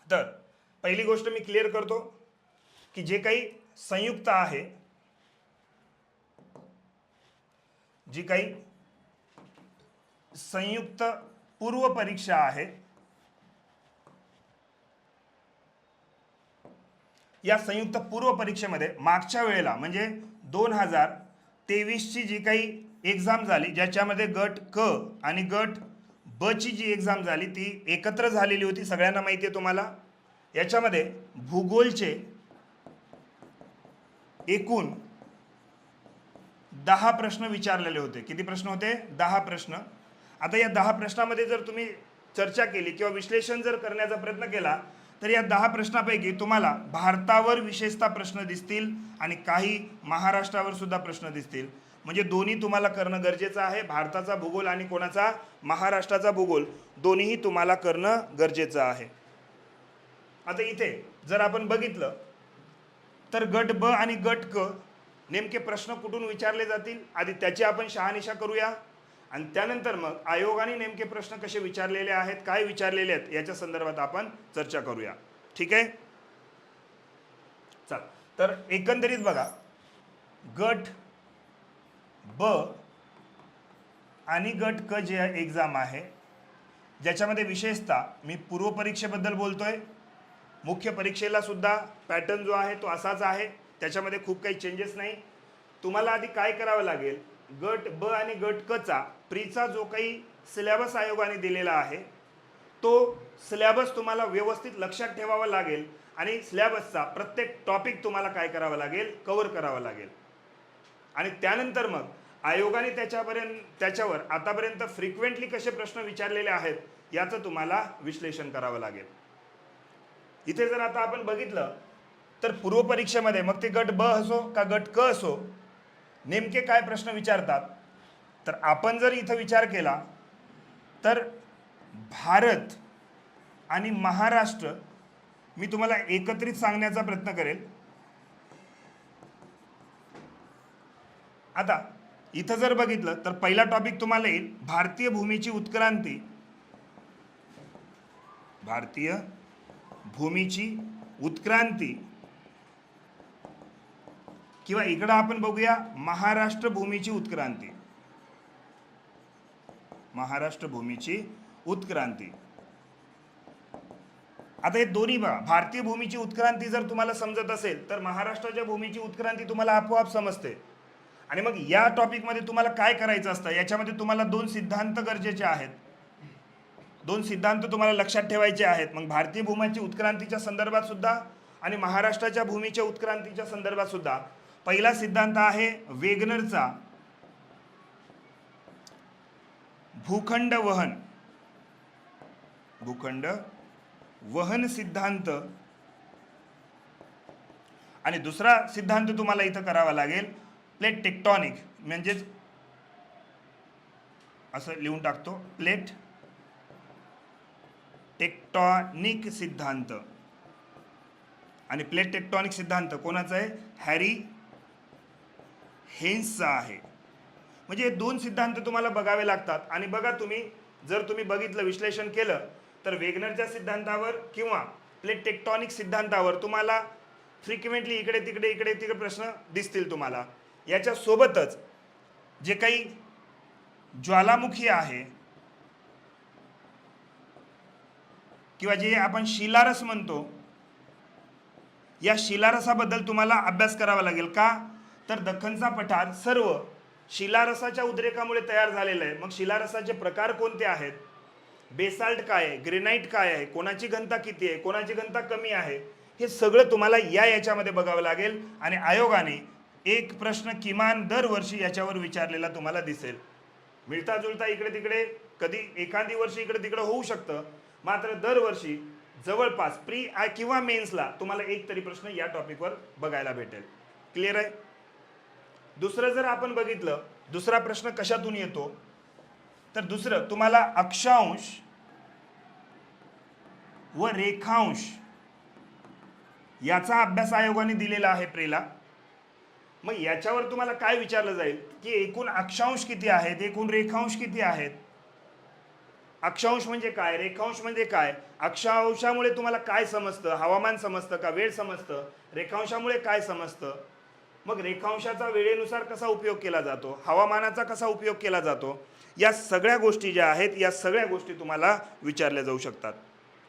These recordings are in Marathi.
तर पहिली गोष्ट मी क्लिअर करतो की जे काही संयुक्त आहे, जी काही संयुक्त पूर्व परीक्षा आहे, या संयुक्त पूर्व परीक्षेमध्ये मागच्या वेळेला म्हणजे 2023ची जी काही एक्झाम झाली, ज्याच्यामध्ये गट क आणि गट ब ची जी एक्झाम झाली ती एकत्र झालेली होती, सगळ्यांना माहिती आहे तुम्हाला. याच्यामध्ये भूगोलचे एकूण 10 प्रश्न विचारलेले होते. किती प्रश्न होते? 10 प्रश्न. आता या 10 प्रश्नामध्ये जर तुम्ही चर्चा केली किंवा विश्लेषण जर करण्याचा प्रयत्न केला तर या 10 प्रश्नापैकी तुम्हाला भारतावर विशेषतः प्रश्न दिसतील आणि काही महाराष्ट्रावर सुद्धा प्रश्न दिसतील. म्हणजे दोन्ही तुम्हाला करणं गरजेचं आहे. भारताचा भूगोल आणि कोणाचा? महाराष्ट्राचा भूगोल, दोन्हीही तुम्हाला करणं गरजेचं आहे. आता इथे जर आपण बघितलं तर गट ब आणि गट क नेमके प्रश्न कुठून विचारले जातील, आधी त्याची आपण शहानिशा करूया आणि त्यानंतर मग आयोगाने नेमके प्रश्न कसे विचारलेले आहेत, काय विचारलेले आहेत याच्या संदर्भात आपण चर्चा करूया. ठीक आहे, चल. तर एकंदरीत बघा, गट ब आणि गट क जे एक्झाम आहे, ज्याच्यामध्ये विशेषतः मी पूर्व परीक्षेबद्दल बोलतोय. मुख्य परीक्षेला सुद्धा पॅटर्न जो आहे तो असाच आहे, त्याच्यामध्ये खूप काही चेंजेस नाही. तुम्हाला आधी काय करावं लागेल, गट ब आणि गट क चा प्रीचा जो काही सिलेबस आयोगाने दिलेला आहे तो सिलेबस तुम्हाला व्यवस्थित लक्षात ठेवावा लागेल आणि सिलेबसचा प्रत्येक टॉपिक तुम्हाला काय करावा लागेल, कव्हर करावा लागेल. आणि त्यानंतर मग आयोगाने त्याच्यावर आतापर्यंत फ्रिक्वेंटली कसे प्रश्न विचारलेले आहेत याचं तुम्हाला विश्लेषण करावं लागेल. इथे जर आता आपण बघितलं तर पूर्व परीक्षेमध्ये मग ते गट ब असो का गट क असो, नेमके काय प्रश्न विचारतात. तर आपण जर इथं विचार केला तर भारत आणि महाराष्ट्र मी तुम्हाला एकत्रित सांगण्याचा प्रयत्न करेल. आता इथं जर बघितलं तर पहिला टॉपिक तुम्हाला येईल भारतीय भूमीची उत्क्रांती. भारतीय भूमीची उत्क्रांती किंवा इकडं आपण बघूया महाराष्ट्र भूमीची उत्क्रांती. महाराष्ट्र भूमीची उत्क्रांती. आता हे दोन्ही बघा, भारतीय भूमीची उत्क्रांती जर तुम्हाला समजत असेल तर महाराष्ट्राच्या भूमीची उत्क्रांती तुम्हाला आपोआप समजते. आणि मग या टॉपिकमध्ये तुम्हाला काय करायचं असतं, याच्यामध्ये तुम्हाला 2 सिद्धांत गरजेचे आहेत. 2 सिद्धांत तुम्हाला लक्षात ठेवायचे आहेत. मग भारतीय भूमीची उत्क्रांतीच्या संदर्भात सुद्धा आणि महाराष्ट्राच्या भूमीच्या उत्क्रांतीच्या संदर्भात सुद्धा पहिला सिद्धांत आहे वेगनरचा भूखंड वहन सिद्धांत. आणि दुसरा सिद्धांत तुम्हाला इथं करावा लागेल प्लेट टेक्टॉनिक, म्हणजेच असं लिहून टाकतो, प्लेट टेक्टॉनिक सिद्धांत. आणि प्लेट टेक्टॉनिक सिद्धांत कोणाचा आहे? हॅरी हेन्सचा आहे. म्हणजे हे 2 सिद्धांत तुम्हाला बघावे लागतात. आणि बघा, जर तुम्ही बघितलं, विश्लेषण केलं तर वेगनरच्या सिद्धांतावर किंवा प्लेट टेक्टॉनिक सिद्धांतावर तुम्हाला फ्रिक्वेंटली इकडे तिकडे प्रश्न दिसतील तुम्हाला. याच्या सोबतच जे काही ज्वालामुखी आहे किंवा जे आपण शिलारस म्हणतो, या शिलारसाबद्दल तुम्हाला अभ्यास करावा लागेल. का तर दख्खनचा पठार सर्व शिलारसाच्या उद्रेकामुळे तयार झालेलं आहे. मग शिलारसाचे प्रकार कोणते आहेत, बेसाल्ट काय आहे, ग्रेनाइट काय आहे, कोणाची घनता किती आहे, कोणाची घनता कमी आहे, हे सगळं तुम्हाला याच्यामध्ये बघावं लागेल. आणि आयोगाने एक प्रश्न किमान दरवर्षी याच्यावर विचारलेला तुम्हाला दिसेल. मिळता जुळता इकडे तिकडे कधी एखादी वर्षी इकडे तिकडे होऊ शकतं, मात्र दरवर्षी जवळपास प्री किंवा मेन्सला तुम्हाला एक तरी प्रश्न या टॉपिकवर बघायला भेटेल. क्लिअर आहे. दुसरं जर आपण बघितलं, दुसरा प्रश्न कशातून येतो तर दुसरं तुम्हाला अक्षांश व रेखांश याचा अभ्यास आयोगाने दिलेला आहे प्रेला. मग याच्यावर तुम्हाला काय विचारलं जाईल की एकूण अक्षांश किती आहेत, एकूण रेखांश किती आहेत. अक्षांश म्हणजे काय, रेखांश म्हणजे काय, अक्षांशामुळे तुम्हाला काय समजतं, हवामान समजतं का, वेळ समजतं, रेखांशामुळे काय समजतं, मग रेखांशाचा वेळेनुसार कसा उपयोग केला जातो, हवामानाचा कसा उपयोग केला जातो, या सगळ्या गोष्टी ज्या आहेत या सगळ्या गोष्टी तुम्हाला विचारल्या जाऊ शकतात.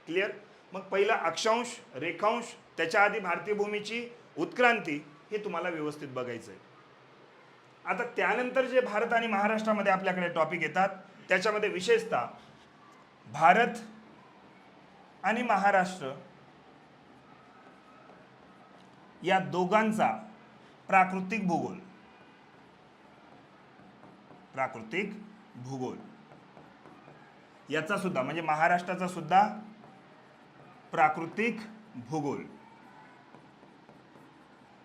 क्लिअर. मग पहिला अक्षांश, रेखांश, त्याच्या आधी भारतीय भूमीची उत्क्रांती, हे तुम्हाला व्यवस्थित बघायचं आहे. आता त्यानंतर जे भारत आणि महाराष्ट्रामध्ये आपल्याकडे टॉपिक येतात त्याच्यामध्ये विशेषतः भारत आणि महाराष्ट्र या दोघांचा प्राकृतिक भूगोल, प्राकृतिक भूगोल याचा सुद्धा म्हणजे महाराष्ट्राचा सुद्धा प्राकृतिक भूगोल.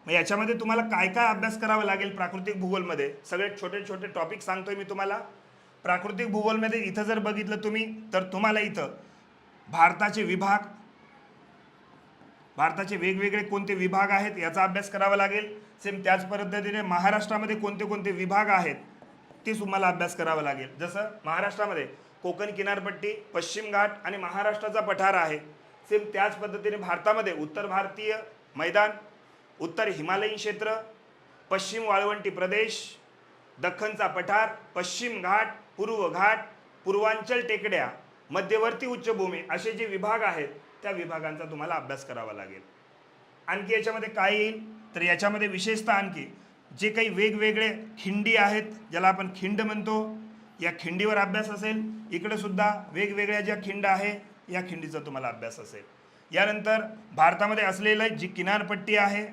मग याच्यामध्ये तुम्हाला काय काय अभ्यास करावा लागेल प्राकृतिक भूगोलमध्ये, सगळे छोटे छोटे टॉपिक सांगतोय मी तुम्हाला. प्राकृतिक भूगोलमध्ये इथं जर बघितलं तुम्ही तर तुम्हाला इथं भारताचे विभाग, भारताचे वेगवेगळे कोणते विभाग आहेत याचा अभ्यास करावा लागेल. सेम त्याच पद्धतीने महाराष्ट्रामध्ये कोणते कोणते विभाग आहेत ते तुम्हाला अभ्यास करावा लागेल. जसं महाराष्ट्रामध्ये कोकण किनारपट्टी, पश्चिम घाट आणि महाराष्ट्राचा पठार आहे. सेम त्याच पद्धतीने भारतामध्ये उत्तर भारतीय मैदान, उत्तर हिमालयीन क्षेत्र, पश्चिम वाळवंटी प्रदेश, दख्खनचा पठार, पश्चिम घाट, पूर्व घाट, पूर्वांचल टेकड्या, मध्यवर्ती उच्चभूमी, असे जे विभाग आहेत त्या विभागांचा तुम्हाला अभ्यास करावा लागेल. आणखी याच्यामध्ये काय येईल तर याच्यामध्ये विशेषतः आणखी जे काही वेगवेगळे खिंडी आहेत ज्याला आपण खिंड म्हणतो, या खिंडीवर अभ्यास असेल. इकडे सुद्धा वेगवेगळ्या ज्या खिंड आहे या खिंडीचा तुम्हाला अभ्यास असेल. यानंतर भारतामध्ये असलेलं जी किनारपट्टी आहे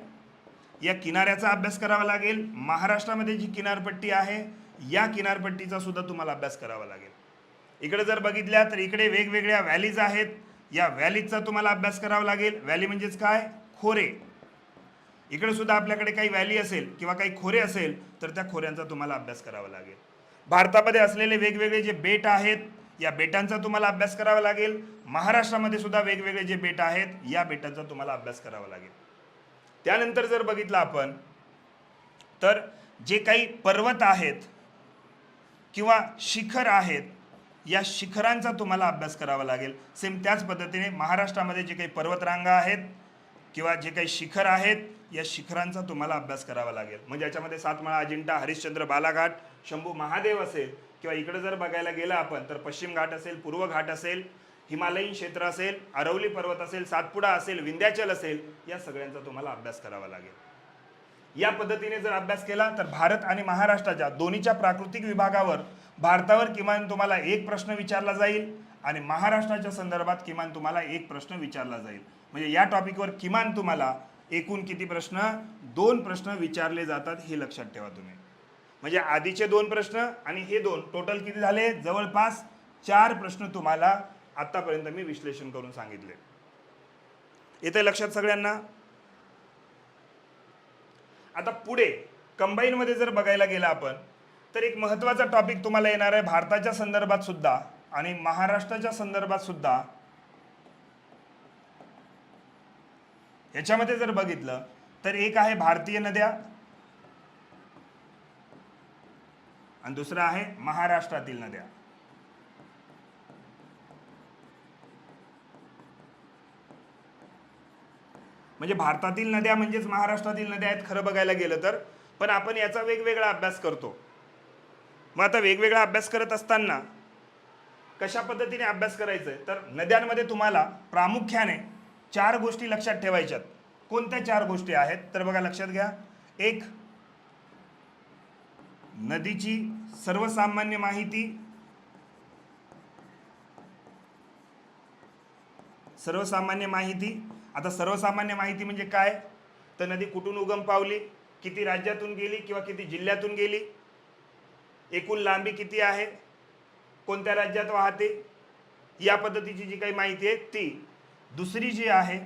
या किनाऱ्याचा अभ्यास करावा लागेल. महाराष्ट्रामध्ये जी किनारपट्टी आहे या किनारपट्टीचा सुद्धा तुम्हाला अभ्यास करावा लागेल. इकडे जर बघितल्या तर इकडे वेगवेगळ्या व्हॅलीज आहेत, या व्हॅलीजचा तुम्हाला अभ्यास करावा लागेल. व्हॅली म्हणजेच काय, खोरे. इकडे सुद्धा आपल्याकडे काही व्हॅली असेल किंवा काही खोरे असेल तर त्या खोऱ्यांचा तुम्हाला अभ्यास करावा लागेल. भारतामध्ये असलेले वेगवेगळे जे बेट आहेत या बेटांचा तुम्हाला अभ्यास करावा लागेल. महाराष्ट्रामध्ये सुद्धा वेगवेगळे जे बेट आहेत या बेटांचा तुम्हाला अभ्यास करावा लागेल. त्यानंतर जर बघितलं आपण तर जे काही पर्वत आहेत किंवा शिखर आहेत या शिखरांचा तुम्हाला अभ्यास करावा लागेल. सेम त्याच पद्धतीने महाराष्ट्रामध्ये जे काही पर्वतरांगा आहेत किंवा जे काही शिखर आहेत या शिखरांचा तुम्हाला अभ्यास करावा लागेल. म्हणजे याच्यामध्ये सातमाळा, अजिंठा, हरिश्चंद्र, बालाघाट, शंभू महादेव असेल किंवा इकडे जर बघायला गेलं आपण तर पश्चिम घाट असेल, पूर्व घाट असेल, हिमालयीन क्षेत्र असेल, अरवली पर्वत असेल, सातपुडा असेल, विंध्याचल असेल, या सगळ्यांचा तुम्हाला अभ्यास करावा लागेल. या पद्धतीने जर अभ्यास केला तर भारत आणि महाराष्ट्राच्या दोन्हीच्या प्राकृतिक विभागावर भारतावर किमान तुम्हाला एक प्रश्न विचारला जाईल आणि महाराष्ट्राच्या संदर्भात किमान तुम्हाला एक प्रश्न विचारला जाईल. म्हणजे या टॉपिकवर किमान तुम्हाला एकूण किती प्रश्न, 2 प्रश्न विचारले जातात, हे लक्षात ठेवा तुम्ही. म्हणजे आधीचे 2 प्रश्न आणि हे 2 टोटल किती झाले, जवळपास 4 प्रश्न तुम्हाला आतापर्यंत मी विश्लेषण करून सांगितले. येते लक्षात सगळ्यांना. आता पुढे कंबाईन मध्ये जर बघायला गेला आपण तर एक महत्त्वाचा टॉपिक तुम्हाला येणार आहे भारताच्या संदर्भात सुद्धा आणि महाराष्ट्राच्या संदर्भात सुद्धा. याच्यामध्ये जर बघितलं तर एक आहे भारतीय नद्या आणि दुसरा आहे महाराष्ट्रातील नद्या. म्हणजे भारतातील नद्या म्हणजेच महाराष्ट्रातील नद्या आहेत खरं बघायला गेलं तर, पण आपण याचा वेगवेगळा अभ्यास करतो. मग आता वेगवेगळा अभ्यास करत असताना कशा पद्धतीने अभ्यास करायचा आहे तर नद्यांमध्ये तुम्हाला प्रामुख्याने 4 गोष्टी लक्षात ठेवायच्यात. कोणत्या 4 गोष्टी आहेत तर बघा लक्षात घ्या. एक, नदीची सर्वसामान्य माहिती. सर्वसामान्य माहिती. आता सर्वसामान्य माहिती म्हणजे काय तर नदी कुठून उगम पावली, किती राज्यातून गेली किंवा किती जिल्ह्यातून गेली, एकूण लांबी किती आहे, कोणत्या राज्यात वाहते, या पद्धतीची जी काही माहिती आहे ती. दुसरी जी आहे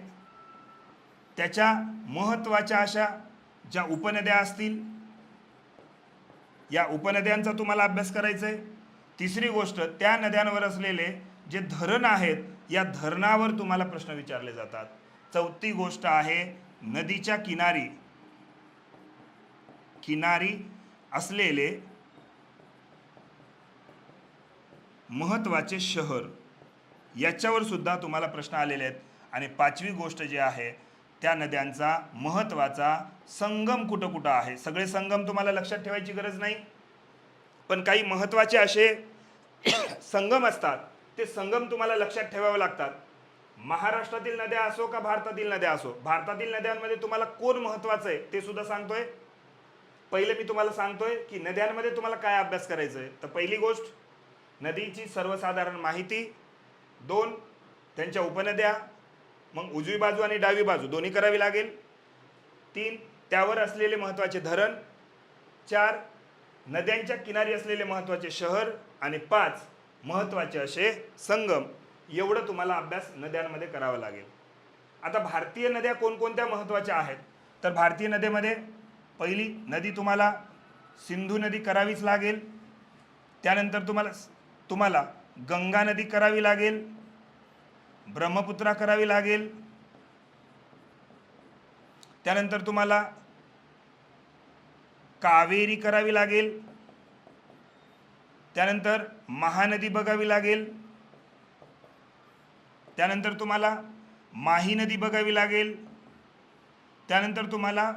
त्याच्या महत्त्वाच्या अशा ज्या उपनद्या असतील या उपनद्यांचा तुम्हाला अभ्यास करायचा आहे. तिसरी गोष्ट त्या नद्यांवर असलेले जे धरण आहेत या धरणावर तुम्हाला प्रश्न विचारले जातात. चौथी गोष्ट आहे नदीच्या किनारी असलेले महत्त्वाचे शहर याच्यावर सुद्धा तुम्हाला प्रश्न आलेले आहेत. आणि पाचवी गोष्ट जी आहे त्या नद्यांचा महत्त्वाचा संगम कुठं कुठं आहे. सगळे संगम तुम्हाला लक्षात ठेवायची गरज नाही, पण काही महत्त्वाचे असे संगम असतात, ते संगम तुम्हाला लक्षात ठेवावे लागतात. महाराष्ट्रातील नद्या असो का भारतातील नद्या असो, भारतातील नद्यांमध्ये तुम्हाला कोण महत्त्वाचं आहे ते सुद्धा सांगतोय. पहिले मी तुम्हाला सांगतोय की नद्यांमध्ये तुम्हाला काय अभ्यास करायचा आहे. तर पहिली गोष्ट नदीची सर्वसाधारण माहिती, 2 त्यांच्या उपनद्या, मग उजवी बाजू आणि डावी बाजू दोन्ही करावी लागेल, 3 त्यावर असलेले महत्त्वाचे धरण, 4 नद्यांच्या किनारी असलेले महत्त्वाचे शहर, आणि 5 महत्त्वाचे असे संगम. एवढं तुम्हाला अभ्यास नद्यांमध्ये करावा लागेल. आता भारतीय नद्या कोणकोणत्या महत्त्वाच्या आहेत, तर भारतीय नद्यामध्ये पहिली नदी तुम्हाला सिंधू नदी करावीच लागेल. त्यानंतर तुम्हाला गंगा नदी करावी लागेल, ब्रह्मपुत्रा करावी लागेल. त्यानंतर तुम्हाला कावेरी करावी लागेल. त्यानंतर महानदी बघावी लागेल. त्यानंतर तुम्हाला माही नदी बघावी लागेल. त्यानंतर तुम्हाला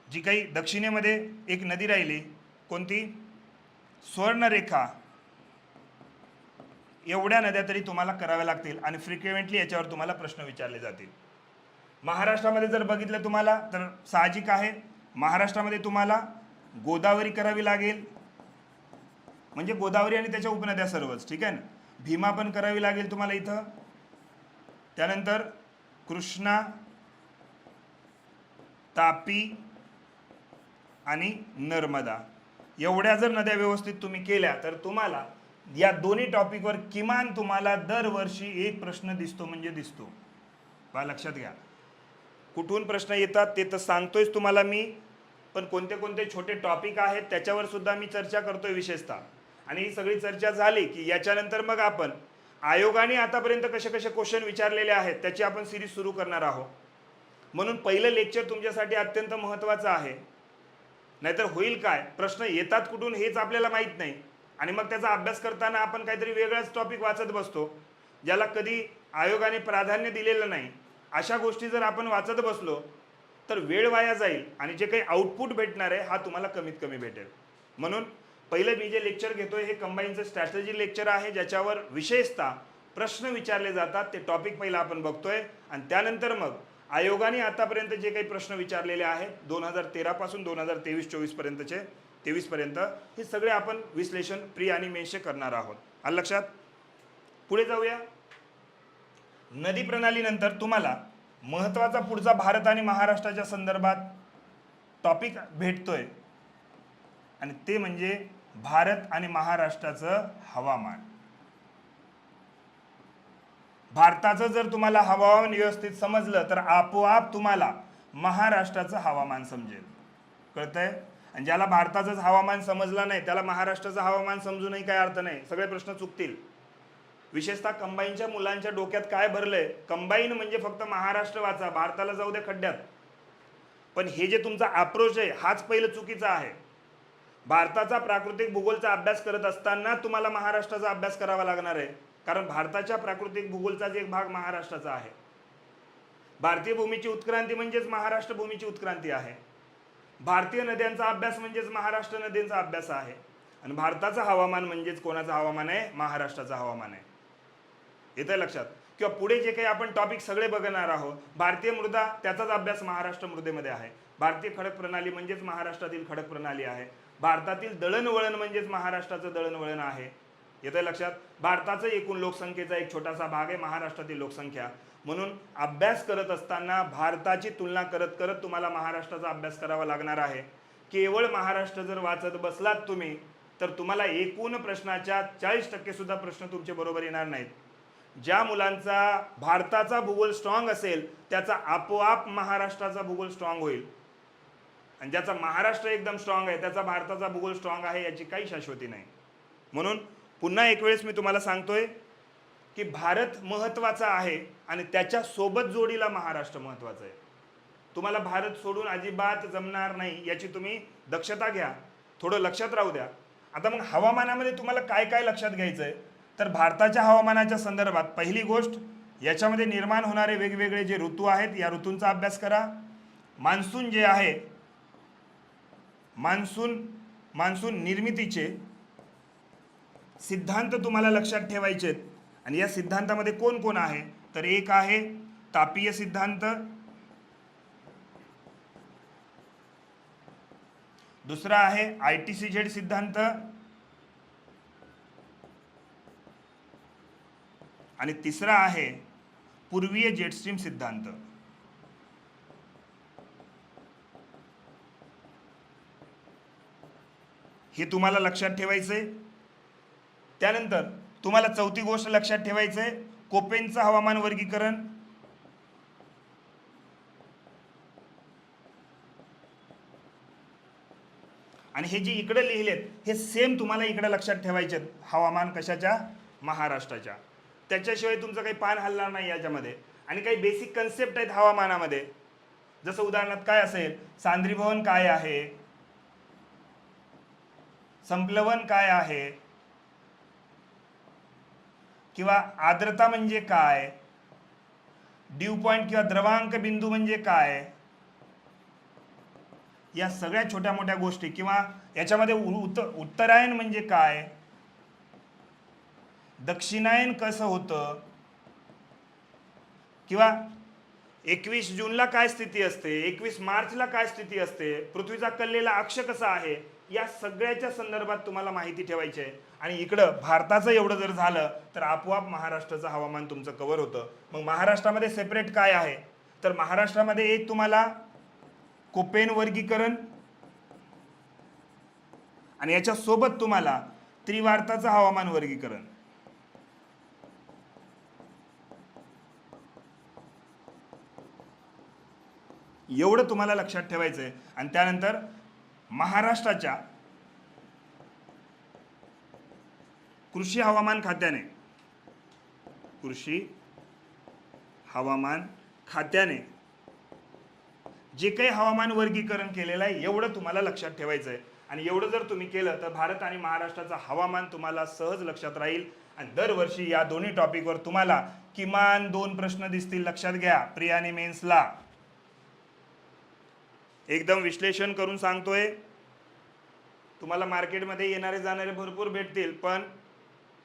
जी काही दक्षिणेमध्ये एक नदी राहिली, कोणती, स्वर्णरेखा. एवढ्या नद्या तरी तुम्हाला कराव्या लागतील आणि फ्रिक्वेंटली याच्यावर तुम्हाला प्रश्न विचारले जातील. महाराष्ट्रामध्ये जर बघितलं तुम्हाला तर साहजिक आहे, महाराष्ट्रामध्ये तुम्हाला गोदावरी करावी लागेल, म्हणजे गोदावरी आणि त्याच्या उपनद्या सर्वच, ठीक आहे ना. भीमा पण करावी लागेल तुम्हाला इथं. त्यानंतर कृष्णा, तापी आणि नर्मदा. एवढ्या जर नद्या व्यवस्थित तुम्ही केल्या तर तुम्हाला या दोन्ही टॉपिकवर किमान तुम्हाला दरवर्षी एक प्रश्न दिसतो म्हणजे दिसतो. बा लक्षात घ्या, कुठून प्रश्न येतात ते तर सांगतोयच तुम्हाला मी, पण कोणते कोणते छोटे टॉपिक आहेत त्याच्यावर सुद्धा मी चर्चा करतोय विशेषतः. आणि ही सगळी चर्चा झाली की याच्यानंतर मग आपण आयोगाने आतापर्यंत कसे कसे क्वेश्चन विचारलेले आहेत त्याची आपण सिरीज सुरू करणार आहोत. म्हणून पहिलं लेक्चर तुमच्यासाठी अत्यंत महत्त्वाचं आहे. नाहीतर होईल काय, प्रश्न येतात कुठून हेच आपल्याला माहीत नाही आणि मग त्याचा अभ्यास करताना आपण काहीतरी वेगळाच टॉपिक वाचत बसतो ज्याला कधी आयोगाने प्राधान्य दिलेलं नाही. अशा गोष्टी जर आपण वाचत बसलो तर वेळ वाया जाईल आणि जे काही आउटपुट भेटणार आहे हा तुम्हाला कमीत कमी भेटेल. म्हणून पहिलं मी जे लेक्चर घेतोय हे कंबाईनचं स्ट्रॅटेजी लेक्चर आहे, ज्याच्यावर विशेषतः प्रश्न विचारले जातात. ते टॉपिक पहिला आपण बघतोय आणि त्यानंतर मग आयोगाने आतापर्यंत जे काही प्रश्न विचारलेले आहेत 2013 पासून 2023-24 पर्यंतचे 23 पर्यंत, हे सगळे आपण विश्लेषण प्री आणि मेन्सचे करणार आहोत. आलं लक्षात. पुढे जाऊया. नदी प्रणालीनंतर तुम्हाला महत्त्वाचा पुढचा भारत आणि महाराष्ट्राच्या संदर्भात टॉपिक भेटतोय आणि ते म्हणजे भारत आणि महाराष्ट्राचं हवामान. भारताचं जर तुम्हाला हवामान व्यवस्थित समजलं तर आपोआप तुम्हाला महाराष्ट्राचं हवामान समजेल. कळतंय. आणि ज्याला भारताचंच हवामान समजलं नाही त्याला महाराष्ट्राचं हवामान समजूनही काही अर्थ नाही, सगळे प्रश्न चुकतील. विशेषतः कंबाईनच्या मुलांच्या डोक्यात काय भरलंय, कंबाईन म्हणजे फक्त महाराष्ट्र वाचा, भारताला जाऊ द्या खड्ड्यात. पण हे जे तुमचा अप्रोच आहे हाच पहिलं चुकीचा आहे. भारताचा प्राकृतिक भूगोलचा अभ्यास करत असताना तुम्हाला महाराष्ट्राचा अभ्यास करावा लागणार आहे, कारण भारताच्या प्राकृतिक भूगोलचाच एक भाग महाराष्ट्राचा आहे. भारतीय भूमीची उत्क्रांती म्हणजेच महाराष्ट्र भूमीची उत्क्रांती आहे. भारतीय नद्यांचा अभ्यास म्हणजेच महाराष्ट्र नद्यांचा अभ्यास आहे. आणि भारताचं हवामान म्हणजेच कोणाचं हवामान आहे, महाराष्ट्राचं हवामान आहे. येतं लक्षात. किंवा पुढे जे काही आपण टॉपिक सगळे बघणार आहोत, भारतीय मृदा त्याचाच अभ्यास महाराष्ट्र मृदेमध्ये आहे. भारतीय खडक प्रणाली म्हणजेच महाराष्ट्रातील खडक प्रणाली आहे. भारतातील दळणवळण म्हणजेच महाराष्ट्राचं दळणवळण आहे. येतं लक्षात. भारताचं एकूण लोकसंख्येचा एक छोटासा भाग आहे महाराष्ट्रातील लोकसंख्या. म्हणून अभ्यास करत असताना भारताची तुलना करत करत तुम्हाला महाराष्ट्राचा अभ्यास करावा लागणार आहे. केवळ महाराष्ट्र जर वाचत बसलात तुम्ही तर तुम्हाला एकूण प्रश्नाच्या 40% सुद्धा प्रश्न तुमचे बरोबर येणार नाहीत. ज्या मुलांचा भारताचा भूगोल स्ट्रॉंग असेल त्याचा आपोआप महाराष्ट्राचा भूगोल स्ट्रॉंग होईल, आणि ज्याचा महाराष्ट्र एकदम स्ट्रॉंग आहे त्याचा भारताचा भूगोल स्ट्रॉंग आहे याची काही शाश्वती नाही. म्हणून पुन्हा एक वेळेस मी तुम्हाला सांगतोय की भारत महत्त्वाचा आहे आणि त्याच्या सोबत जोडीला महाराष्ट्र महत्त्वाचा आहे. तुम्हाला भारत सोडून अजिबात जमणार नाही याची तुम्ही दक्षता घ्या, थोडं लक्षात राहू द्या. आता मग हवामानामध्ये तुम्हाला काय काय लक्षात घ्यायचं आहे, तर भारताच्या हवामानाच्या संदर्भात पहिली गोष्ट, याच्यामध्ये निर्माण होणारे वेगवेगळे जे ऋतू आहेत या ऋतूंचा अभ्यास करा. मान्सून जे आहे, मान्सून निर्मितीचे सिद्धांत तुम्हाला लक्षात ठेवायचे आहेत. आणि या सिद्धांतामध्ये कोण कोण आहे, तर एक आहे तापीय सिद्धांत, दुसरा आहे ITCZ सिद्धांत, आणि तिसरा आहे पूर्वीय जेट स्ट्रीम सिद्धांत. हे तुम्हाला लक्षात ठेवायचंय. त्यानंतर तुम्हाला चौथी गोष्ट लक्षात ठेवायचंय, कोपेनचं हवामान वर्गीकरण. आणि हे जे इकडे लिहिलेत हे सेम तुम्हाला इकडे लक्षात ठेवायचे, हवामान कशाच्या, महाराष्ट्राच्या. त्याच्याशिवाय तुमचं काही पान हलणार नाही याच्यामध्ये. आणि काही बेसिक कन्सेप्ट आहेत हवामानामध्ये, जसं उदाहरणार्थ काय असेल, सांद्रीभवन काय आहे, संप्लवन काय आहे, किंवा आर्द्रता म्हणजे काय, ड्यू पॉइंट किंवा द्रवांक बिंदू म्हणजे काय, या सगळ्या छोट्या मोठ्या गोष्टी, किंवा याच्यामध्ये उत्तरायण म्हणजे काय, दक्षिणायन कसं होतं, किंवा 21 जूनला काय स्थिती असते, 21 मार्चला काय स्थिती असते, पृथ्वीचा कललेला अक्ष कसा आहे, या सगळ्याच्या संदर्भात तुम्हाला माहिती ठेवायची आहे. आणि इकडं भारताचं एवढं जर झालं तर आपोआप महाराष्ट्राचं हवामान तुमचं कव्हर होतं. मग महाराष्ट्रामध्ये सेपरेट काय आहे, तर महाराष्ट्रामध्ये एक तुम्हाला कोपेन वर्गीकरण, आणि याच्या सोबत तुम्हाला त्रिवार्ताचं हवामान वर्गीकरण. एवढं तुम्हाला लक्षात ठेवायचं आहे. आणि त्यानंतर महाराष्ट्राच्या कृषी हवामान खात्याने जे काही हवामान वर्गीकरण केलेलं आहे एवढं तुम्हाला लक्षात ठेवायचं आहे. आणि एवढं जर तुम्ही केलं तर भारत आणि महाराष्ट्राचं हवामान तुम्हाला सहज लक्षात राहील. आणि दरवर्षी या दोन्ही टॉपिकवर तुम्हाला किमान 2 प्रश्न दिसतील. लक्षात घ्या, प्री आणि मेन्सला एकदम विश्लेषण करून सांगतोय. तुम्हाला मार्केटमध्ये येणारे जाणारे भरपूर भेटतील, पण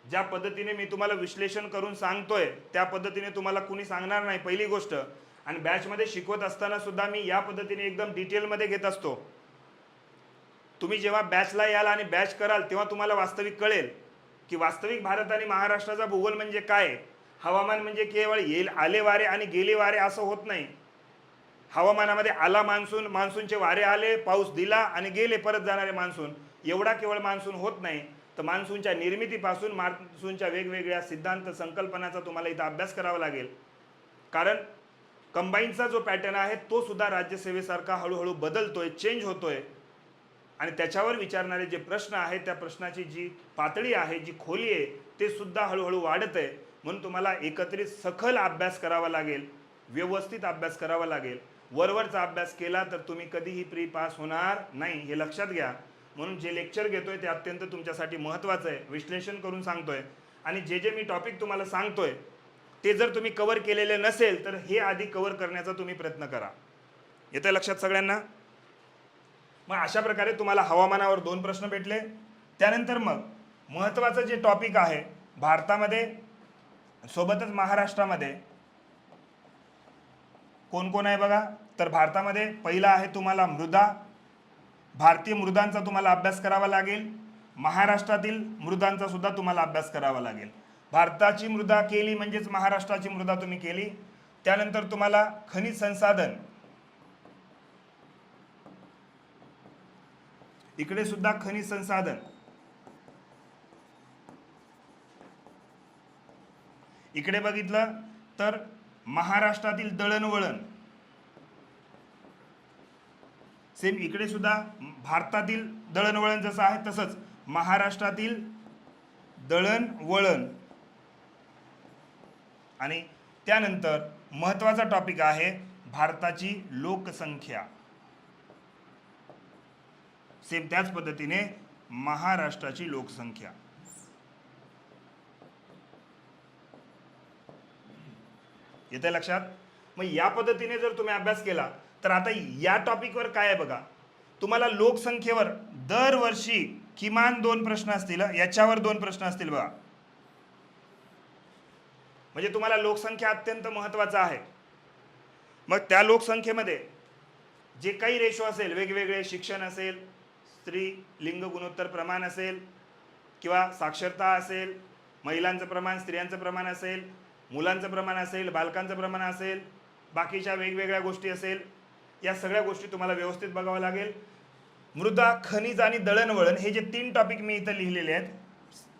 ज्या पद्धतीने मी तुम्हाला विश्लेषण करून सांगतोय त्या पद्धतीने तुम्हाला कुणी सांगणार नाही, पहिली गोष्ट. आणि बॅचमध्ये शिकवत असताना सुद्धा मी या पद्धतीने एकदम डिटेलमध्ये घेत असतो. तुम्ही जेव्हा बॅचला याल आणि बॅच कराल तेव्हा तुम्हाला वास्तविक कळेल की वास्तविक भारत आणि महाराष्ट्राचा भूगोल म्हणजे काय. हवामान म्हणजे केवळ आले वारे आणि गेले वारे असं होत नाही. हवामानामध्ये आला मान्सून, मान्सूनचे वारे आले, पाऊस दिला आणि गेले परत जाणारे मान्सून, एवढा केवळ मान्सून होत नाही. तर मान्सूनच्या निर्मितीपासून मान्सूनच्या वेगवेगळ्या सिद्धांत संकल्पनाचा तुम्हाला इथं अभ्यास करावा लागेल. कारण कंबाईनचा जो पॅटर्न आहे तो सुद्धा राज्यसेवेसारखा हळूहळू बदलतोय, चेंज होतोय. आणि त्याच्यावर विचारणारे जे प्रश्न आहेत त्या प्रश्नाची जी पातळी आहे, जी खोली आहे, ते सुद्धा हळूहळू वाढत आहे. म्हणून तुम्हाला एकत्रित सखोल अभ्यास करावा लागेल, व्यवस्थित अभ्यास करावा लागेल. वरवरचा अभ्यास केला तर तुम्ही कधीही प्री पास होणार नाही, हे लक्षात घ्या. म्हणून जे लेक्चर घेतोय ते अत्यंत तुमच्यासाठी महत्त्वाचं आहे. विश्लेषण करून सांगतोय आणि जे मी टॉपिक तुम्हाला सांगतोय ते जर तुम्ही कव्हर केलेले नसेल तर हे आधी कव्हर करण्याचा तुम्ही प्रयत्न करा. येतं लक्षात सगळ्यांना? मग अशा प्रकारे तुम्हाला हवामानावर 2 प्रश्न भेटले. त्यानंतर मग महत्त्वाचं जे टॉपिक आहे भारतामध्ये सोबतच महाराष्ट्रामध्ये कोण कोण आहे बघा. तर भारतामध्ये पहिला आहे तुम्हाला मृदा. भारतीय मृदांचा तुम्हाला अभ्यास करावा लागेल. महाराष्ट्रातील मृदांचा सुद्धा तुम्हाला अभ्यास करावा लागेल. भारताची मृदा केली म्हणजेच महाराष्ट्राची मृदा तुम्ही केली. त्यानंतर तुम्हाला खनिज संसाधन, इकडे सुद्धा खनिज संसाधन, इकडे बघितलं तर महाराष्ट्रातील दळणवळण, सेम इकडे सुद्धा भारतातील दळणवळण जसं आहे तसंच महाराष्ट्रातील दळणवळण. आणि त्यानंतर महत्त्वाचा टॉपिक आहे भारताची लोकसंख्या. सेम त्याच पद्धतीने महाराष्ट्राची लोकसंख्या. येते लक्षात? मग या पद्धतीने जर तुम्ही अभ्यास केला तर आता या टॉपिकवर काय आहे बघा, तुम्हाला लोकसंख्येवर दरवर्षी किमान 2 प्रश्न असतील, याच्यावर 2 प्रश्न असतील बघा. म्हणजे तुम्हाला लोकसंख्या अत्यंत महत्त्वाचा आहे. मग त्या लोकसंख्येमध्ये जे काही रेशो असेल, वेगवेगळे शिक्षण असेल, स्त्री लिंग गुणोत्तर प्रमाण असेल, किंवा साक्षरता असेल, महिलांचं प्रमाण स्त्रियांचं प्रमाण असेल, मुलांचं प्रमाण असेल, बालकांचं प्रमाण असेल, बाकीच्या वेगवेगळ्या गोष्टी असेल, या सगळ्या गोष्टी तुम्हाला व्यवस्थित बघावं लागेल. मृदा, खनिज आणि दळणवळण हे जे 3 टॉपिक मी इथं लिहिलेले आहेत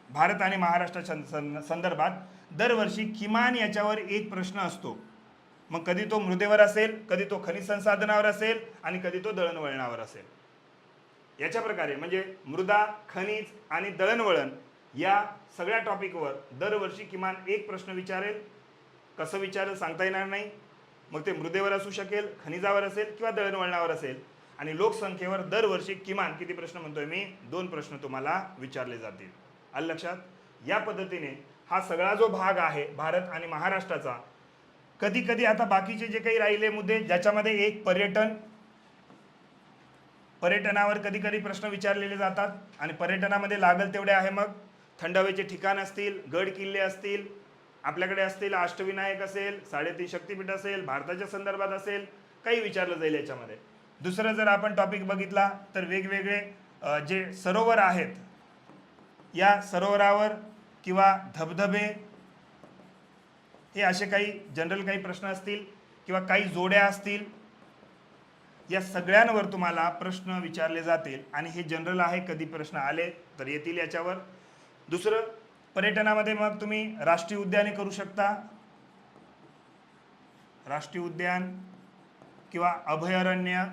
भारत आणि महाराष्ट्राच्या संदर्भात, दरवर्षी किमान याच्यावर 1 प्रश्न असतो. मग कधी तो मृदेवर असेल, कधी तो खनिज संसाधनावर असेल आणि कधी तो दळणवळणावर असेल. याच्या प्रकारे म्हणजे मृदा, खनिज आणि दळणवळण या सगळ्या टॉपिकवर दरवर्षी किमान 1 प्रश्न विचारेल. कसं विचारेल सांगता येणार नाही. मग ते मृदेवर असू शकेल, खनिजावर असेल किंवा दळणवळणावर असेल. आणि लोकसंख्येवर दरवर्षी किमान किती प्रश्न म्हणतोय मी, 2 प्रश्न तुम्हाला विचारले जातील. आलं लक्षात? या पद्धतीने हा सगळा जो भाग आहे भारत आणि महाराष्ट्राचा, कधी कधी आता बाकीचे जे काही राहिले मुद्दे, ज्याच्यामध्ये एक पर्यटनावर कधी कधी प्रश्न विचारलेले जातात आणि पर्यटनामध्ये लागल तेवढे आहे. मग थंड हवेचे ठिकाण असतील, गड किल्ले असतील, आपल्याकडे असतील अष्टविनायक असेल, 3.5 शक्तिपीठ असेल, भारताच्या संदर्भात असेल, काही विचारलं जाईल याच्यामध्ये. दुसरं जर आपण टॉपिक बघितला तर वेगवेगळे जे सरोवर आहेत, या सरोवरावर किंवा धबधबे, हे असे काही जनरल काही प्रश्न असतील किंवा काही जोड्या असतील, या सगळ्यांवर तुम्हाला प्रश्न विचारले जातील. आणि हे जनरल आहे, कधी प्रश्न आले तर येतील याच्यावर. दुसरं, पर्यटनामध्ये मग तुम्ही राष्ट्रीय उद्याने करू शकता, राष्ट्रीय उद्यान किंवा अभयारण्य,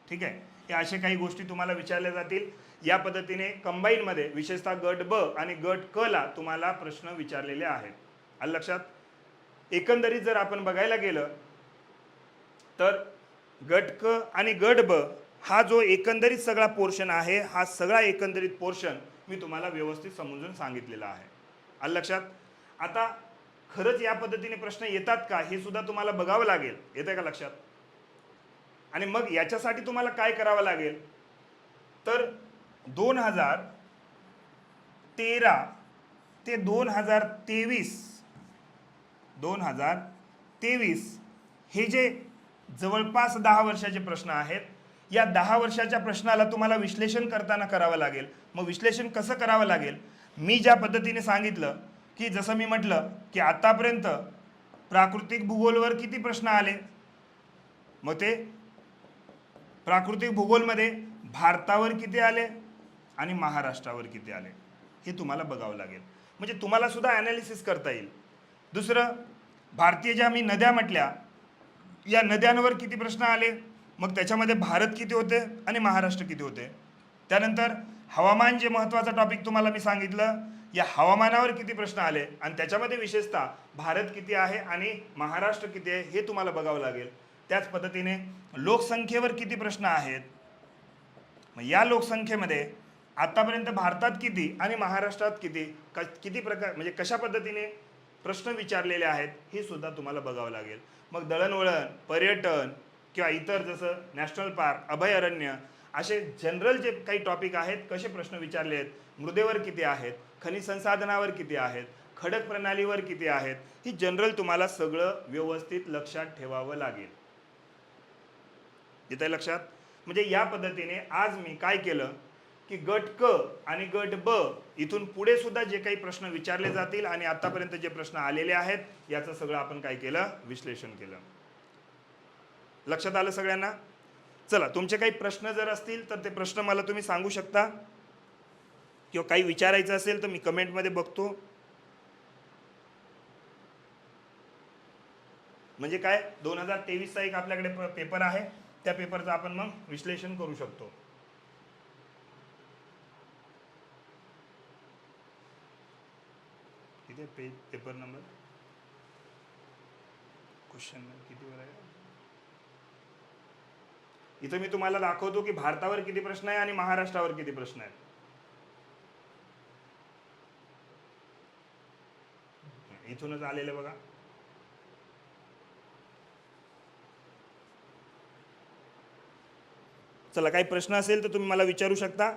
ठीक आहे. हे असे काही गोष्टी तुम्हाला विचारल्या जातील. या पद्धतीने कंबाईनमध्ये विशेषतः गट ब आणि गट क ला तुम्हाला प्रश्न विचारलेले आहेत. आलं लक्षात? एकंदरीत जर आपण बघायला गेलं तर गट क आणि गट ब हा जो एकंदरीत सगळा पोर्शन आहे, हा सगळा एकंदरीत पोर्शन मी तुम्हाला व्यवस्थित समजून सांगितलेला आहे. आलं लक्षात? आता खरंच या पद्धतीने प्रश्न येतात का हे सुद्धा तुम्हाला बघावं लागेल. येतंय का लक्षात? आणि मग याच्यासाठी तुम्हाला काय करावं लागेल तर 2013 ते 2023 हे जे जवळपास 10 वर्षाचे प्रश्न आहेत, या 10 वर्षाच्या प्रश्नाला तुम्हाला विश्लेषण करताना करावं लागेल. मग विश्लेषण कसं करावं लागेल, मी ज्या पद्धतीने सांगितलं की जसं मी म्हटलं की आतापर्यंत प्राकृतिक भूगोलवर किती प्रश्न आले, मग ते प्राकृतिक भूगोलमध्ये भारतावर किती आले आणि महाराष्ट्रावर किती आले हे तुम्हाला बघावं लागेल. म्हणजे तुम्हाला सुद्धा ॲनालिसिस करता येईल. दुसरं, भारतीय ज्या मी नद्या म्हटल्या, या नद्यांवर किती प्रश्न आले, मग त्याच्यामध्ये भारत किती होते आणि महाराष्ट्र किती होते. त्यानंतर हवामान, जे महत्त्वाचा टॉपिक तुम्हाला मी सांगितलं, या हवामानावर किती प्रश्न आले आणि त्याच्यामध्ये विशेषतः भारत किती आहे आणि महाराष्ट्र किती आहे हे तुम्हाला बघावं लागेल. त्याच पद्धतीने लोकसंख्येवर किती प्रश्न आहेत, मग या लोकसंख्येमध्ये आतापर्यंत भारतात किती आणि महाराष्ट्रात किती किती प्रकार म्हणजे कशा पद्धतीने प्रश्न विचारलेले आहेत हे सुद्धा तुम्हाला बघावं लागेल. मग दळणवळण, पर्यटन किंवा इतर जसं नॅशनल पार्क, अभयारण्य, असे जनरल जे काही टॉपिक आहेत, कसे प्रश्न विचारले आहेत, मृदेवर किती आहेत, खनिज संसाधनावर किती आहेत, खडक प्रणालीवर किती आहेत, ही जनरल तुम्हाला सगळं व्यवस्थित लक्षात ठेवावं लागेल. येतंय लक्षात? म्हणजे या पद्धतीने आज मी काय केलं की गट क आणि गट ब इथून पुढे सुद्धा जे काही प्रश्न विचारले जातील आणि आतापर्यंत जे प्रश्न आलेले आहेत, याचं सगळं आपण काय केलं, विश्लेषण केलं. लक्षात आलं सगळ्यांना? चला, तुमचे काही प्रश्न जर असतील तर ते प्रश्न मला तुम्ही सांगू शकता, किंवा काही विचारायचं असेल तर मी कमेंटमध्ये बघतो. म्हणजे काय, 2023चा एक आपल्याकडे पेपर आहे, त्या पेपरचं आपण मग विश्लेषण करू शकतो. किती पेपर नंबर, क्वेश्चन कितीवर आहे, इथं मी तुम्हाला दाखवतो की भारतावर किती प्रश्न आहे आणि महाराष्ट्रावर किती प्रश्न आहेत. इथूनच आलेले बघा. चला, काही प्रश्न असेल तर तुम्ही मला विचारू शकता,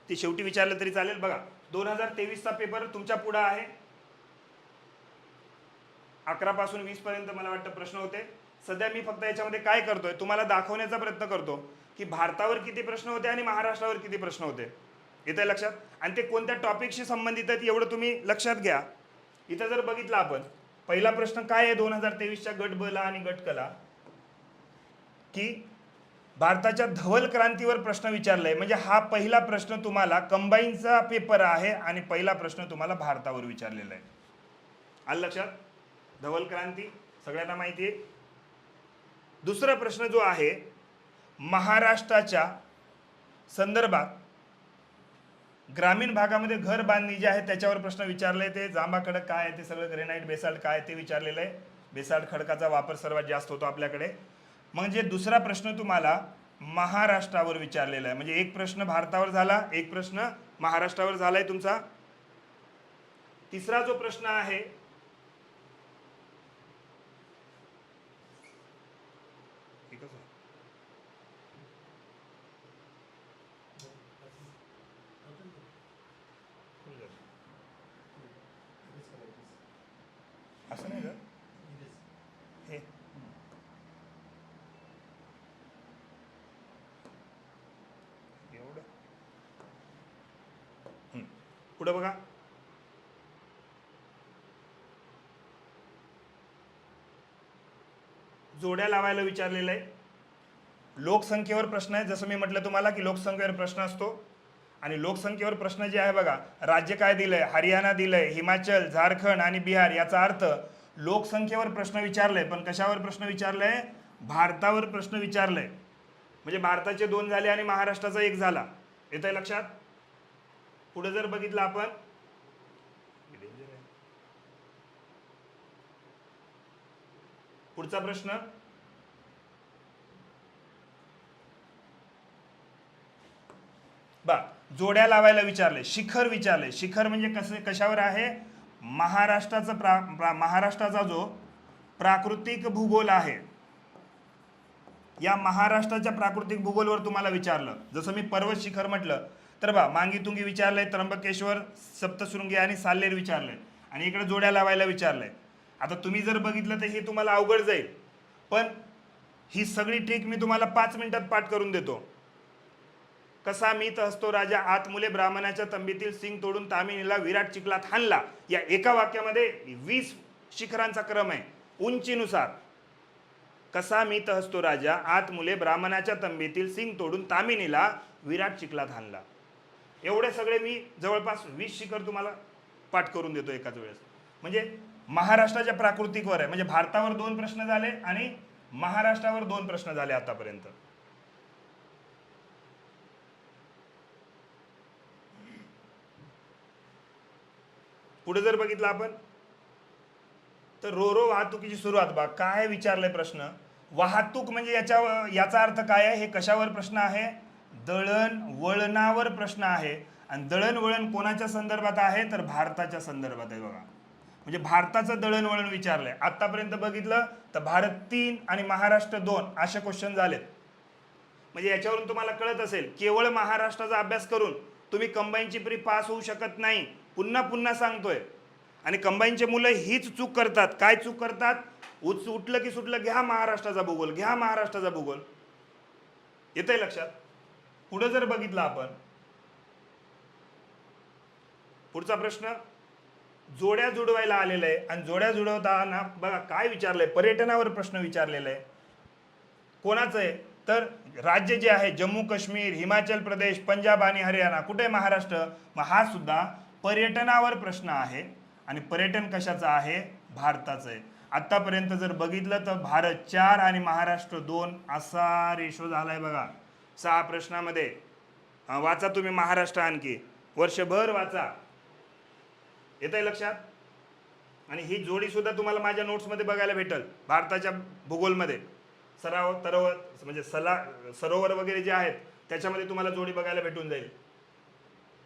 ते शेवटी विचारलं तरी चालेल. बघा, 2023चा पेपर तुमच्या पुढे आहे. 11 पासून 20 पर्यंत मला वाटतं प्रश्न होते. सध्या मी फक्त याच्यामध्ये काय करतोय, तुम्हाला दाखवण्याचा प्रयत्न करतो की भारतावर किती प्रश्न होते आणि महाराष्ट्रावर किती प्रश्न होते. येतं लक्षात? आणि ते कोणत्या टॉपिकशी संबंधित आहेत एवढं तुम्ही लक्षात घ्या. इथं जर बघितलं आपण, पहिला प्रश्न काय आहे 2023च्या गट ब ला आणि गट क ला, की भारताच्या धवल क्रांतीवर प्रश्न विचारलाय. म्हणजे हा पहिला प्रश्न तुम्हाला कंबाईनचा पेपर आहे आणि पहिला प्रश्न तुम्हाला भारतावर विचारलेला आहे. आलं लक्षात? धवल क्रांती सगळ्यांना माहिती आहे. दुसरा प्रश्न जो आहे महाराष्ट्राच्या संदर्भात, ग्रामीण भागामध्ये घर बांधणी जे आहे त्याच्यावर प्रश्न विचारले. ते जांभा खडक काय आहे, ते सगळं ग्रेनाइट बेसाल्ट काय ते विचारलेलं आहे. बेसाल्ट खडकाचा वापर सर्वात जास्त होतो आपल्याकडे. म्हणजे दुसरा प्रश्न तुम्हाला महाराष्ट्रावर विचारलेला आहे. म्हणजे एक प्रश्न भारतावर झाला, एक प्रश्न महाराष्ट्रावर झालाय तुमचा. तिसरा जो प्रश्न आहे असं नाही का हे, एवढं पुढे बघा. जोड्या लावायला विचारलेलं आहे. लोकसंख्येवर प्रश्न आहे. जसं मी म्हटलं तुम्हाला की लोकसंख्येवर प्रश्न असतो. आणि लोकसंख्येवर प्रश्न जे आहे बघा, राज्य काय दिलंय, हरियाणा दिलंय, हिमाचल, झारखंड आणि बिहार. याचा अर्थ लोकसंख्येवर प्रश्न विचारलंय. पण कशावर प्रश्न विचारलंय? भारतावर प्रश्न विचारलंय. म्हणजे भारताचे 2 झाले आणि महाराष्ट्राचा 1 झाला. येतंय लक्षात? पुढे जर बघितलं आपण, पुढचा प्रश्न बा, जोड्या लावायला विचारले. शिखर विचारले. शिखर म्हणजे कशावर आहे? महाराष्ट्राचा जो प्राकृतिक भूगोल आहे, या महाराष्ट्राच्या प्राकृतिक भूगोलवर तुम्हाला विचारलं. जसं मी पर्वत शिखर म्हटलं तर बा, मांगीतुंगी विचारलंय, त्र्यंबकेश्वर, सप्तशृंगी आणि साल्लेर विचारलंय. आणि इकडे जोड्या लावायला विचारलंय. आता तुम्ही जर बघितलं तर हे तुम्हाला अवघड जाईल, पण ही सगळी ट्रिक मी तुम्हाला 5 मिनिटात पाठ करून देतो. कसा मीत असतो राजा, आत मुले ब्राह्मणाच्या तंबीतील सिंग तोडून तामिनीला, विराट चिखलात हाणला. या एका वाक्यामध्ये 20 शिखरांचा क्रम आहे उंचीनुसार. कसा मीत असतो राजा, आत मुले ब्राह्मणाच्या तंबीतील सिंग तोडून तामिनीला, विराट चिखलात हाणला. एवढे सगळे मी जवळपास 20 शिखर तुम्हाला पाठ करून देतो एकाच वेळेस. म्हणजे महाराष्ट्राच्या प्राकृतिकवर आहे. म्हणजे भारतावर 2 प्रश्न झाले आणि महाराष्ट्रावर 2 प्रश्न झाले आतापर्यंत. पुढे जर बघितलं आपण तर रोरो वाहतुकीची सुरुवात बघा. काय विचारलंय प्रश्न? वाहतूक म्हणजे याचा अर्थ काय आहे? हे कशावर प्रश्न आहे? दळण वळणावर प्रश्न आहे. आणि दळणवळण कोणाच्या संदर्भात आहे? तर भारताच्या संदर्भात आहे बघा. म्हणजे भारताचं दळणवळण विचारलंय. आतापर्यंत बघितलं तर भारत 3 आणि महाराष्ट्र 2 असे क्वेश्चन झालेत. म्हणजे याच्यावरून तुम्हाला कळत असेल, केवळ महाराष्ट्राचा अभ्यास करून तुम्ही कंबाईनची प्री पास होऊ शकत नाही. पुन्हा पुन्हा सांगतोय. आणि कंबाईनचे मुलं हीच चूक करतात. काय चूक करतात? उठलं की सुटलं, घ्या महाराष्ट्राचा भूगोल, घ्या महाराष्ट्राचा भूगोल. येतंय लक्षात? पुढे जर बघितलं आपण, पुढचा प्रश्न जोड्या जुडवायला आलेला आहे. आणि जोड्या जुडवताना बघा काय विचारलंय? पर्यटनावर प्रश्न विचारलेला आहे. कोणाचं आहे? तर राज्य जे आहे जम्मू काश्मीर, हिमाचल प्रदेश, पंजाब आणि हरियाणा. कुठे आहे महाराष्ट्र? मग हा सुद्धा पर्यटनावर प्रश्न आहे. आणि पर्यटन कशाचं आहे? भारताचं आहे. आतापर्यंत जर बघितलं तर भारत 4 आणि महाराष्ट्र 2 असा रेशो झालाय बघा 6 प्रश्नामध्ये. वाचा तुम्ही महाराष्ट्र आणखी वर्षभर वाचा. येतंय लक्षात? आणि ही जोडी सुद्धा तुम्हाला माझ्या नोट्समध्ये बघायला भेटेल भारताच्या भूगोलमध्ये. म्हणजे सरोवर वगैरे जे आहेत त्याच्यामध्ये तुम्हाला जोडी बघायला भेटून जाईल.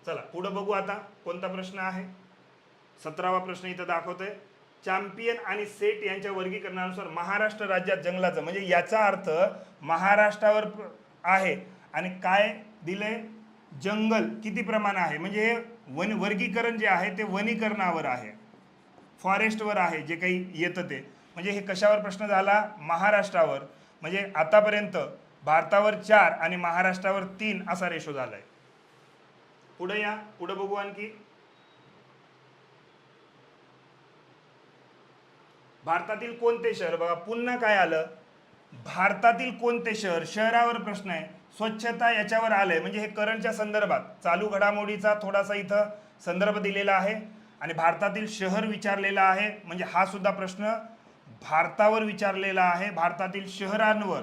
चला पुढे बघू आता कोणता प्रश्न आहे. 17वा प्रश्न इथं दाखवतोय. चॅम्पियन आणि सेट यांच्या वर्गीकरणानुसार महाराष्ट्र राज्यात जंगलाचं, म्हणजे याचा अर्थ महाराष्ट्रावर आहे आणि काय दिलंय, जंगल किती प्रमाण आहे, म्हणजे हे वर्गीकरण जे आहे ते वनीकरणावर आहे, फॉरेस्टवर आहे, जे काही येतं ते. म्हणजे हे कशावर प्रश्न झाला, महाराष्ट्रावर. म्हणजे आतापर्यंत भारतावर 4 आणि महाराष्ट्रावर 3 असा रेशो झालाय. पुढे या, पुढे बघू आणखी. भारतातील कोणते शहर, बघा पुन्हा काय आलं, भारतातील कोणते शहर, शहरावर प्रश्न आहे. स्वच्छता याच्यावर आलंय, म्हणजे हे करंटच्या संदर्भात चालू घडामोडीचा थोडासा इथं संदर्भ दिलेला आहे आणि भारतातील शहर विचारलेला आहे. म्हणजे हा सुद्धा प्रश्न भारतावर विचारलेला आहे, भारतातील शहरांवर.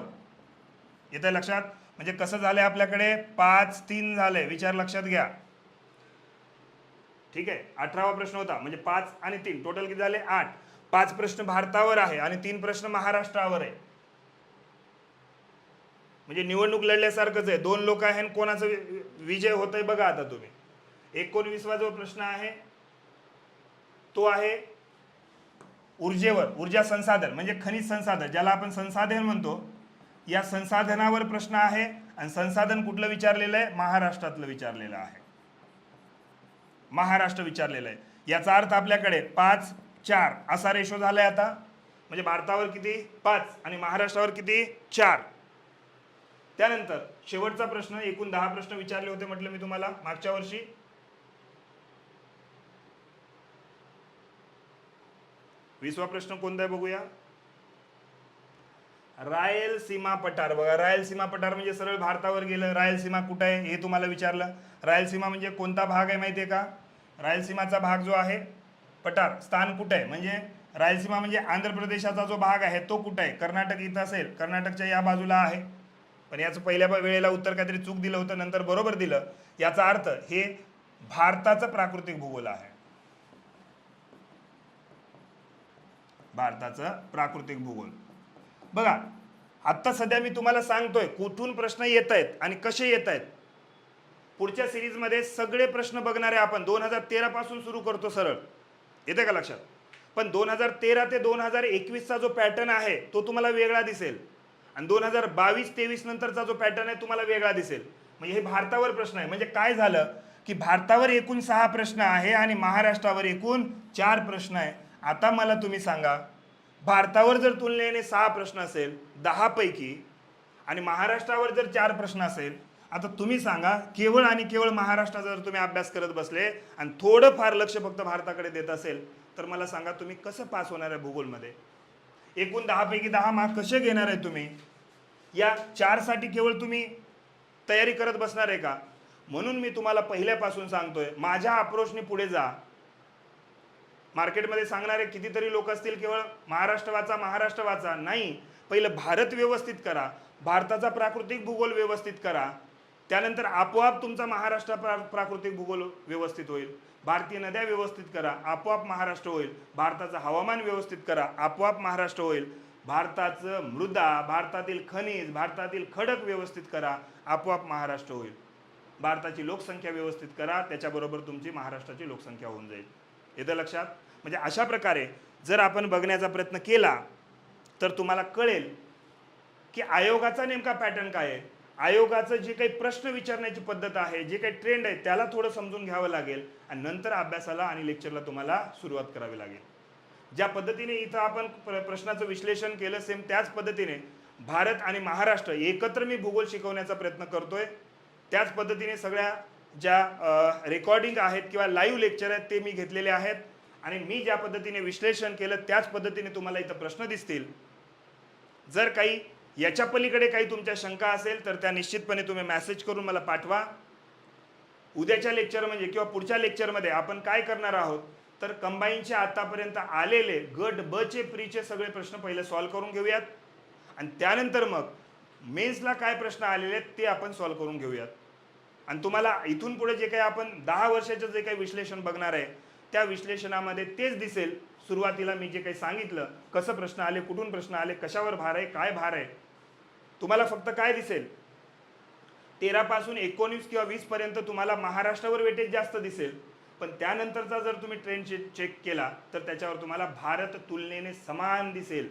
येतं लक्षात. म्हणजे कसं झालंय आपल्याकडे 5-3 झालंय, विचार लक्षात घ्या. ठीक आहे. 18वा प्रश्न होता, म्हणजे 5 आणि 3 टोटल किती झाले, 8. 5 प्रश्न भारतावर आहे आणि 3 प्रश्न महाराष्ट्रावर आहे. म्हणजे निवडणूक लढल्यासारखंच आहे. 2 लोक आहे, कोणाचा विजय होतोय बघा आता तुम्ही. 19वा जो प्रश्न आहे तो आहे ऊर्जेवर, ऊर्जा संसाधन म्हणजे खनिज संसाधन, ज्याला आपण संसाधन म्हणतो. या संसाधनावर प्रश्न आहे आणि संसाधन कुठलं विचारलेलं आहे, महाराष्ट्रातलं विचारलेलं आहे, महाराष्ट्र विचारलेलं आहे. याचा अर्थ आपल्याकडे 5-4 असा रेशो झालाय आता. म्हणजे भारतावर किती, 5 आणि महाराष्ट्रावर किती, 4. त्यानंतर शेवटचा प्रश्न, एकूण 10 प्रश्न विचारले होते म्हटलं मी तुम्हाला मागच्या वर्षी. वीसवा प्रश्न कोणता आहे बघूया. रायलसीमा पठार. बघा रायलसीमा पठार म्हणजे सरळ भारतावर गेलं. रायलसीमा कुठं आहे हे तुम्हाला विचारलं. रायलसीमा म्हणजे कोणता भाग आहे माहिती आहे का, रायलसीमाचा भाग जो आहे, पठार स्थान कुठं आहे, म्हणजे रायलसीमा म्हणजे आंध्र प्रदेशाचा जो भाग आहे तो कुठं आहे, कर्नाटक इथं असेल, कर्नाटकच्या या बाजूला आहे. पण याचं पहिल्या वेळेला उत्तर काहीतरी चूक दिलं होतं, नंतर बरोबर दिलं. याचा अर्थ हे भारताचं प्राकृतिक भूगोल आहे, भारताचं प्राकृतिक भूगोल. बघा आत्ता सध्या मी तुम्हाला सांगतोय कुठून प्रश्न येत आहेत आणि कसे येत आहेत. पुढच्या सिरीजमध्ये सगळे प्रश्न बघणारे आपण 2013 पासून सुरू करतो सरळ. येते का लक्षात. पण 2013 ते 2021चा जो पॅटर्न आहे तो तुम्हाला वेगळा दिसेल आणि 2022-23 नंतरचा जो पॅटर्न आहे तुम्हाला वेगळा दिसेल. म्हणजे हे भारतावर प्रश्न आहे. म्हणजे काय झालं की भारतावर एकूण 6 प्रश्न आहे आणि महाराष्ट्रावर एकूण 4 प्रश्न आहे. आता मला तुम्ही सांगा, भारतावर जर तुलनेने 6 प्रश्न असेल 10 पैकी आणि महाराष्ट्रावर जर 4 प्रश्न असेल, आता तुम्ही सांगा केवळ आणि केवळ महाराष्ट्राचा जर तुम्ही अभ्यास करत बसले आणि थोडं फार लक्ष फक्त भारताकडे देत असेल तर मला सांगा तुम्ही कसं पास होणार आहे भूगोलमध्ये. एकूण 10 पैकी 10 मार्क कसे घेणार आहे तुम्ही. या 4 साठी केवळ तुम्ही तयारी करत बसणार आहे का. म्हणून मी तुम्हाला पहिल्यापासून सांगतोय, माझ्या अप्रोचने पुढे जा. मार्केटमध्ये सांगणारे कितीतरी लोक असतील केवळ महाराष्ट्र वाचा, महाराष्ट्र वाचा, नाही. पहिलं भारत व्यवस्थित करा, भारताचा प्राकृतिक भूगोल व्यवस्थित करा, त्यानंतर आपोआप तुमचा महाराष्ट्र प्राकृतिक भूगोल व्यवस्थित होईल. भारतीय नद्या व्यवस्थित करा, आपोआप महाराष्ट्र होईल. भारताचं हवामान व्यवस्थित करा, आपोआप महाराष्ट्र होईल. भारताचं मृदा, भारतातील खनिज, भारतातील खडक व्यवस्थित करा, आपोआप महाराष्ट्र होईल. भारताची लोकसंख्या व्यवस्थित करा, त्याच्याबरोबर तुमची महाराष्ट्राची लोकसंख्या होऊन जाईल. येतं लक्षात. म्हणजे अशा प्रकारे जर आपण बघण्याचा प्रयत्न केला तर तुम्हाला कळेल की आयोगाचा नेमका पॅटर्न काय आहे. आयोगाचं जे काही प्रश्न विचारण्याची पद्धत आहे, जे काही ट्रेंड आहे त्याला थोडं समजून घ्यावं लागेल आणि नंतर अभ्यासाला आणि लेक्चरला तुम्हाला सुरुवात करावी लागेल. ज्या पद्धतीने इथं आपण प्रश्नाचं विश्लेषण केलं सेम त्याच पद्धतीने भारत आणि महाराष्ट्र एकत्र मी भूगोल शिकवण्याचा प्रयत्न करतोय. त्याच पद्धतीने सगळ्या ज्या रेकॉर्डिंग आहेत किंवा लाईव्ह लेक्चर आहेत ते मी घेतलेले आहेत आणि मी ज्या पद्धतीने विश्लेषण केलं त्याच पद्धतीने तुम्हाला इथं प्रश्न दिसतील. जर काही याच्या पलीकडे काही तुमच्या शंका असेल तर त्या निश्चितपणे तुम्ही मेसेज करून मला पाठवा. उद्याच्या लेक्चर म्हणजे किंवा पुढच्या लेक्चरमध्ये आपण काय करणार आहोत तर कंबाईनचे आतापर्यंत आलेले गट ब चे प्रीचे सगळे प्रश्न पहिले सॉल्व्ह करून घेऊयात आणि त्यानंतर मग मेन्सला काय प्रश्न आलेले आहेत ते आपण सॉल्व्ह करून घेऊयात. आणि तुम्हाला इथून पुढे जे काही आपण 10 वर्षाचं जे काही विश्लेषण बघणार आहे त्या विश्लेषणामध्ये तेच दिसेल. सुरुवातीला मी जे काही सांगितलं कसं प्रश्न आले, कुठून प्रश्न आले, कशावर भार आहे, काय भार आहे, तुम्हाला फक्त काय दिसेल, 13 पासून 19 किंवा 20 पर्यंत तुम्हाला महाराष्ट्रावर वेटेज जास्त दिसेल, पण त्यानंतरचा जर तुम्ही ट्रेंड चेक केला तर त्याच्यावर तुम्हाला भारत तुलनेने समान दिसेल.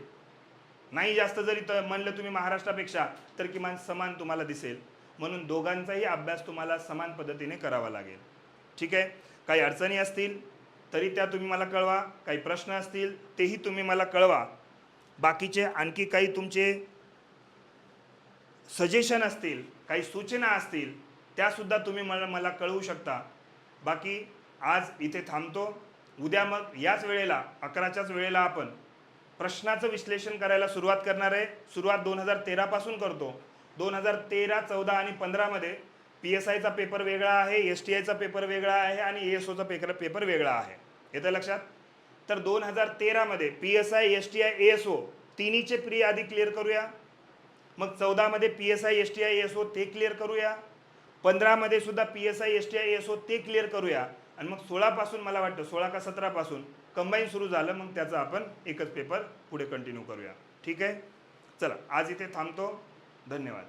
नाही जास्त जरी म्हणलं तुम्ही महाराष्ट्रापेक्षा, तर किमान समान तुम्हाला दिसेल. म्हणून दोघांचाही अभ्यास तुम्हाला समान पद्धतीने करावा लागेल. ठीक आहे. काही अडचणी असतील तरी त्या तुम्ही मला कळवा, काही प्रश्न असतील तेही तुम्ही मला कळवा. बाकीचे आणखी काही तुमचे सजेशन असतील, काही सूचना असतील, त्यासुद्धा तुम्ही मला कळवू शकता. बाकी आज इथे थांबतो. उद्या मग याच वेळेला 11च्याच वेळेला आपण प्रश्नाचं विश्लेषण करायला सुरुवात करणार आहे. सुरुवात 2013 पासून करतो. 2013, 14 आणि 15मध्ये PSIचा पेपर वेगळा आहे, STIचा पेपर वेगळा आहे आणि ASOचा पेपर वेगळा आहे. येतं लक्षात? तर 2013मध्ये PSI, STI, ASO तिन्हीचे प्री आधी क्लिअर करूया. मग 14मध्ये PSI, STI, ASO ते क्लिअर करूया. 15मध्ये सुद्धा PSI, STI, ASO ते क्लिअर करूया. आणि मग 16 पासून मला वाटतं 16 का 17 पासून कंबाईन सुरू झालं, मग त्याचा आपण एकच पेपर पुढे कंटिन्यू करूया. ठीक आहे. चला आज इथे थांबतो. धन्यवाद.